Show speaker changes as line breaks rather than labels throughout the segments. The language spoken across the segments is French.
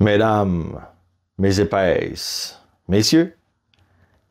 Mesdames, mes épaisses, messieurs,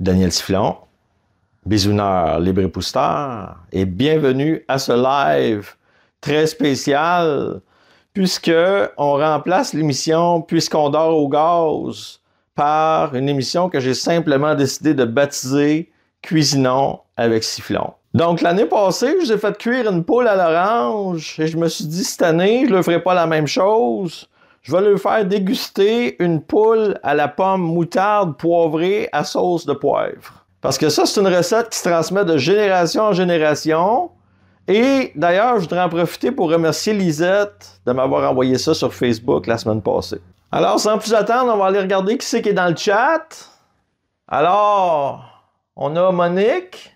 Daniel Sifflon, bisouneur libre et pousseur, et bienvenue à ce live très spécial puisque on remplace l'émission Puisqu'on dort au gaz par une émission que j'ai simplement décidé de baptiser Cuisinons avec Sifflon. Donc, l'année passée, je vous ai fait cuire une poule à l'orange et je me suis dit, cette année, je ne leur ferai pas la même chose. Je vais leur faire déguster une poule à la pomme moutarde poivrée à sauce de poivre. Parce que ça, c'est une recette qui se transmet de génération en génération. Et d'ailleurs, je voudrais en profiter pour remercier Lisette de m'avoir envoyé ça sur Facebook la semaine passée. Alors, sans plus attendre, on va aller regarder qui c'est qui est dans le chat. Alors, on a Monique.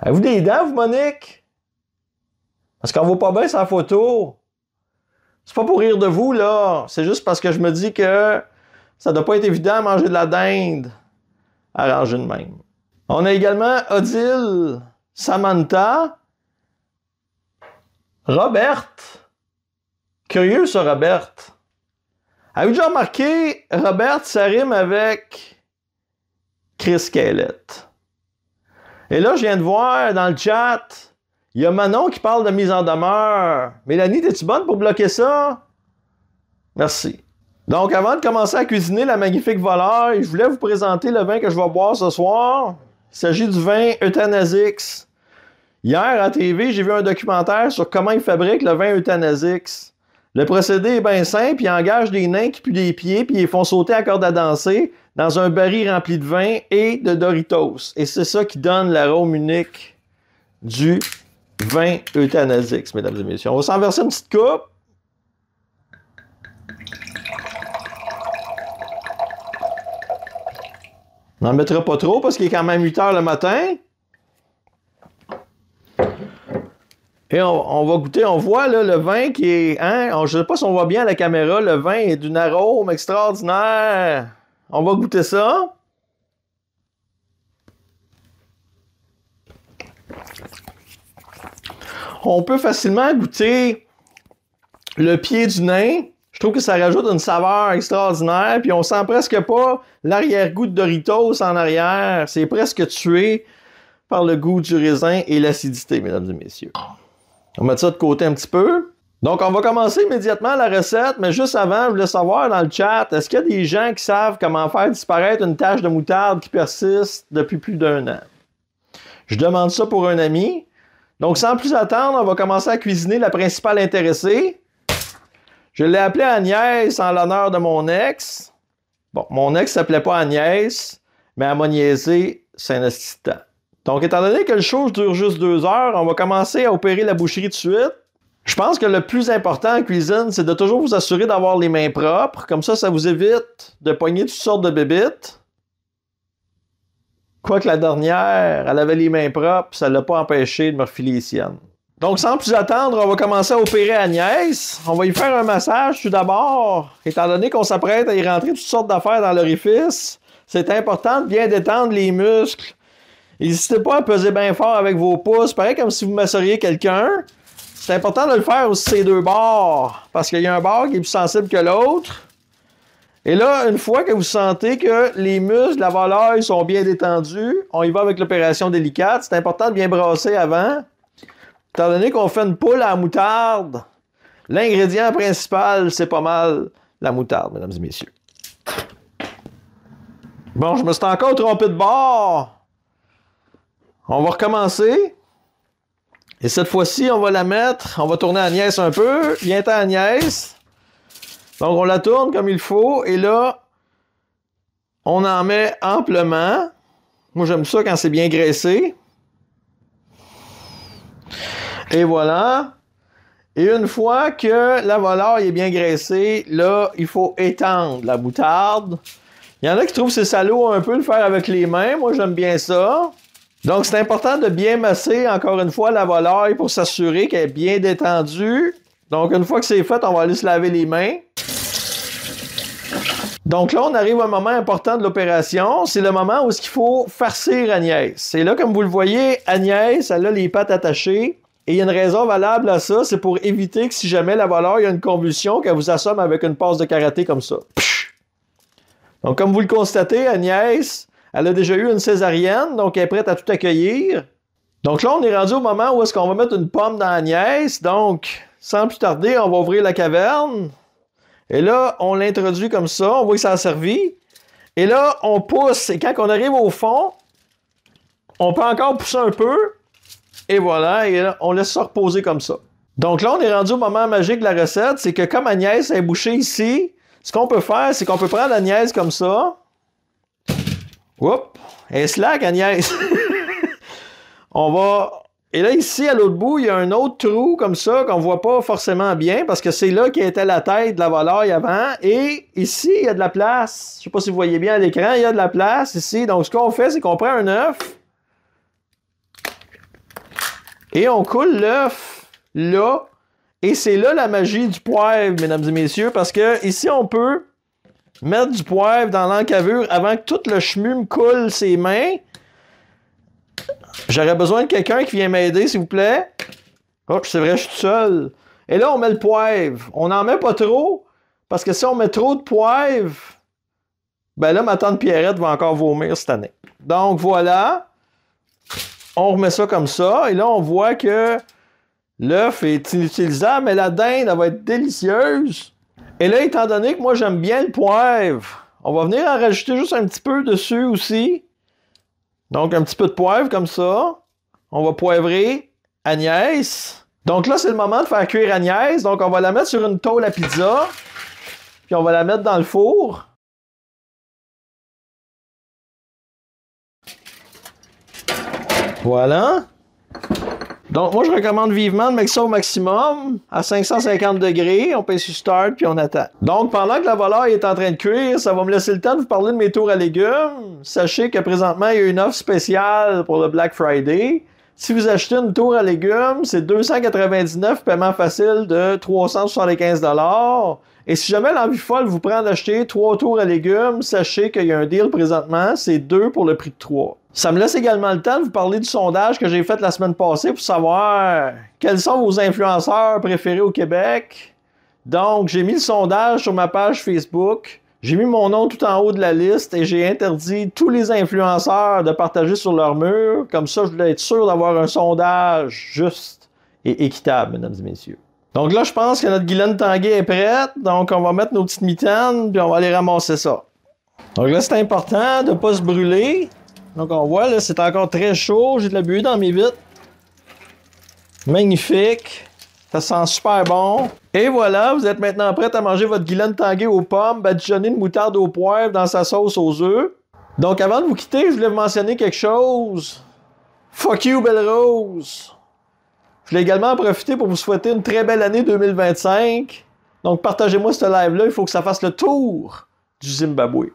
Avez-vous des dents, vous, Monique? Parce qu'on voit pas bien sa photo. C'est pas pour rire de vous, là. C'est juste parce que je me dis que ça doit pas être évident à manger de la dinde arrangée de même. On a également Odile, Samantha, Robert. Curieux, ça, Robert. Avez-vous déjà remarqué, Robert, ça rime avec Chris Caillet. Et là, je viens de voir dans le chat, il y a Manon qui parle de mise en demeure. Mélanie, t'es-tu bonne pour bloquer ça? Merci. Donc, avant de commencer à cuisiner la magnifique volaille, je voulais vous présenter le vin que je vais boire ce soir. Il s'agit du vin Euthanasix. Hier, à TV, j'ai vu un documentaire sur comment ils fabriquent le vin Euthanasix. Le procédé est bien simple, ils engagent des nains qui puent des pieds, puis ils font sauter à corde à danser dans un baril rempli de vin et de Doritos. Et c'est ça qui donne l'arôme unique du vin Euthanasix, mesdames et messieurs. On va s'en verser une petite coupe. On n'en mettra pas trop parce qu'il est quand même 8 heures le matin. Et on va goûter, on voit là, le vin qui est... Hein, je ne sais pas si on voit bien à la caméra, le vin est d'une arôme extraordinaire. On va goûter ça. On peut facilement goûter le pied du nain. Je trouve que ça rajoute une saveur extraordinaire. Puis on sent presque pas l'arrière-goût de Doritos en arrière. C'est presque tué par le goût du raisin et l'acidité, mesdames et messieurs. On va mettre ça de côté un petit peu. Donc, on va commencer immédiatement la recette, mais juste avant, je voulais savoir dans le chat, est-ce qu'il y a des gens qui savent comment faire disparaître une tache de moutarde qui persiste depuis plus d'1 an? Je demande ça pour un ami. Donc, sans plus attendre, on va commencer à cuisiner la principale intéressée. Je l'ai appelée Agnès en l'honneur de mon ex. Bon, mon ex ne s'appelait pas Agnès, mais elle m'a niaisé Saint-Nestan. Donc, étant donné que le show dure juste 2 heures, on va commencer à opérer la boucherie tout de suite. Je pense que le plus important en cuisine, c'est de toujours vous assurer d'avoir les mains propres. Comme ça vous évite de pogner toutes sortes de bébites. Quoique la dernière, elle avait les mains propres, ça ne l'a pas empêché de me refiler les siennes. Donc, sans plus attendre, on va commencer à opérer Agnès. On va y faire un massage tout d'abord. Étant donné qu'on s'apprête à y rentrer toutes sortes d'affaires dans l'orifice, c'est important de bien détendre les muscles. N'hésitez pas à peser bien fort avec vos pouces, pareil comme si vous masseriez quelqu'un. C'est important de le faire aussi ces deux bords, parce qu'il y a un bord qui est plus sensible que l'autre. Et là, une fois que vous sentez que les muscles de la volaille sont bien détendus, on y va avec l'opération délicate. C'est important de bien brasser avant. Étant donné qu'on fait une poule à la moutarde, l'ingrédient principal, c'est pas mal la moutarde, mesdames et messieurs. Bon, je me suis encore trompé de bord. On va recommencer. Et cette fois-ci, on va la mettre, on va tourner Agnès un peu. Viens-t'en, Agnès. Donc, on la tourne comme il faut. Et là, on en met amplement. Moi, j'aime ça quand c'est bien graissé. Et voilà. Et une fois que la volaille est bien graissée, là, il faut étendre la moutarde. Il y en a qui trouvent que c'est salaud un peu de le faire avec les mains. Moi, j'aime bien ça. Donc, c'est important de bien masser, encore une fois, la volaille pour s'assurer qu'elle est bien détendue. Donc, une fois que c'est fait, on va aller se laver les mains. Donc là, on arrive à un moment important de l'opération. C'est le moment où il faut farcir Agnès. C'est là, comme vous le voyez, Agnès, elle a les pattes attachées. Et il y a une raison valable à ça, c'est pour éviter que si jamais la volaille a une convulsion, qu'elle vous assomme avec une passe de karaté comme ça. Donc, comme vous le constatez, Agnès, elle a déjà eu une césarienne, donc elle est prête à tout accueillir. Donc là, on est rendu au moment où est-ce qu'on va mettre une pomme dans Agnès. Donc, sans plus tarder, on va ouvrir la caverne. Et là, on l'introduit comme ça, on voit que ça a servi. Et là, on pousse, et quand on arrive au fond, on peut encore pousser un peu. Et voilà, et là, on laisse ça reposer comme ça. Donc là, on est rendu au moment magique de la recette, c'est que comme Agnès est bouchée ici, ce qu'on peut faire, c'est qu'on peut prendre Agnès comme ça. Oups, elle est slack, Agnès. On va... Et là, ici, à l'autre bout, il y a un autre trou comme ça qu'on ne voit pas forcément bien parce que c'est là qu'était la tête de la volaille avant. Et ici, il y a de la place. Je ne sais pas si vous voyez bien à l'écran, il y a de la place ici. Donc, ce qu'on fait, c'est qu'on prend un œuf et on coule l'œuf là. Et c'est là la magie du poivre, mesdames et messieurs, parce que ici, on peut mettre du poivre dans l'encavure avant que tout le chemu me coule ses mains. J'aurais besoin de quelqu'un qui vient m'aider, s'il vous plaît. Oh, c'est vrai, je suis tout seul. Et là, on met le poivre. On n'en met pas trop, parce que si on met trop de poivre, ben là, ma tante Pierrette va encore vomir cette année. Donc, voilà. On remet ça comme ça. Et là, on voit que l'œuf est inutilisable, mais la dinde, elle va être délicieuse. Et là, étant donné que moi, j'aime bien le poivre, on va venir en rajouter juste un petit peu dessus aussi. Donc, un petit peu de poivre comme ça. On va poivrer Agnès. Donc là, c'est le moment de faire cuire Agnès. Donc, on va la mettre sur une tôle à pizza. Puis, on va la mettre dans le four. Voilà. Donc, moi, je recommande vivement de mettre ça au maximum, à 550 degrés. On pèse sur Start, puis on attend. Donc, pendant que la volaille est en train de cuire, ça va me laisser le temps de vous parler de mes tours à légumes. Sachez que présentement, il y a une offre spéciale pour le Black Friday. Si vous achetez une tour à légumes, c'est 299, paiement facile de 375 $. Et si jamais l'envie folle vous prend d'acheter 3 tours à légumes, sachez qu'il y a un deal présentement, c'est 2 pour le prix de 3. Ça me laisse également le temps de vous parler du sondage que j'ai fait la semaine passée pour savoir quels sont vos influenceurs préférés au Québec. Donc, j'ai mis le sondage sur ma page Facebook. J'ai mis mon nom tout en haut de la liste et j'ai interdit tous les influenceurs de partager sur leur mur. Comme ça, je voulais être sûr d'avoir un sondage juste et équitable, mesdames et messieurs. Donc là, je pense que notre Guylaine Tanguay est prête. Donc, on va mettre nos petites mitaines puis on va aller ramasser ça. Donc là, c'est important de ne pas se brûler. Donc, on voit, là, c'est encore très chaud. J'ai de la buée dans mes vitres. Magnifique. Ça sent super bon. Et voilà, vous êtes maintenant prêts à manger votre Guylaine Tanguay aux pommes, badigeonnée de moutarde au poivre dans sa sauce aux œufs. Donc, avant de vous quitter, je voulais vous mentionner quelque chose. Fuck you, Belle Rose. Je voulais également en profiter pour vous souhaiter une très belle année 2025. Donc, partagez-moi ce live-là. Il faut que ça fasse le tour du Zimbabwe.